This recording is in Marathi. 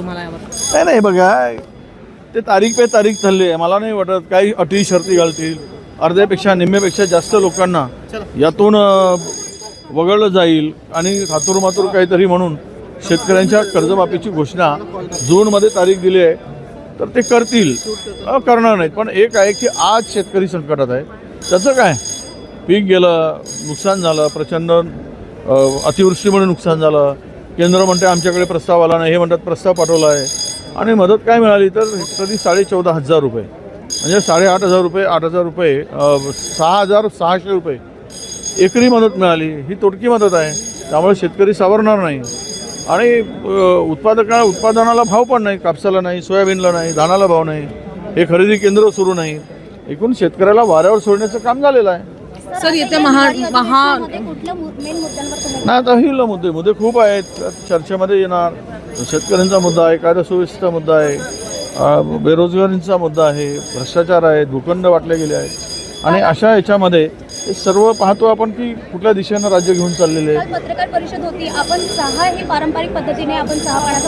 तुम्हाला यावर? नाही नाही बघा, ते तारीख पे तारीख चालली आहे. मला नाही वाटत काही अटी शर्ती घालतील. अर्ध्यापेक्षा निम्म्यापेक्षा जास्त लोकांना यातून वगळलं जाईल आणि हातूरमातूर काहीतरी म्हणून शेतकऱ्यांच्या कर्जमाफीची घोषणा जूनमध्ये तारीख दिली आहे तर ते करतील, करणार नाहीत. पण एक आहे की आज शेतकरी संकटात आहे. त्याचं काय, पीक गेलं, नुकसान झालं, प्रचंड अतिवृष्टीमुळे नुकसान झालं. केंद्र म्हणते आमच्याकडे प्रस्ताव आला नाही, हे म्हणतात प्रस्ताव पाठवला आहे. आणि मदत काय मिळाली तर हेक्टरी 14,500 रुपये, म्हणजे 8,500 रुपये, 8,000 रुपये, 6,600 रुपये एकरी मदत मिळाली. ही तोटकी मदत आहे, त्यामुळे शेतकरी सावरणार नाही. आणि उत्पादनाला भाव पण नाही, कापसाला नाही, सोयाबीनला नाही, धानाला भाव नाही, हे खरेदी केंद्र सुरू नाही. एकूण शेतकऱ्याला वाऱ्यावर सोडण्याचं काम झालेलं आहे. सर येत्या नाही आता ही मुद्दे खूप आहेत चर्चेमध्ये येणार. शेतकऱ्यांचा मुद्दा आहे, कायदा सुव्यवस्थेचा मुद्दा आहे, बेरोजगारींचा मुद्दा आहे, भ्रष्टाचार आहे, भूखंड वाटले गेले आहेत. आणि अशा याच्यामध्ये हे सर्व पाहतो आपण की कुठल्या दिशेनं राज्य घेऊन चाललेले आहे. पत्रकार परिषद होती, आपण 6 हे पारंपरिक पद्धतीने आपण 6 पाण्याचा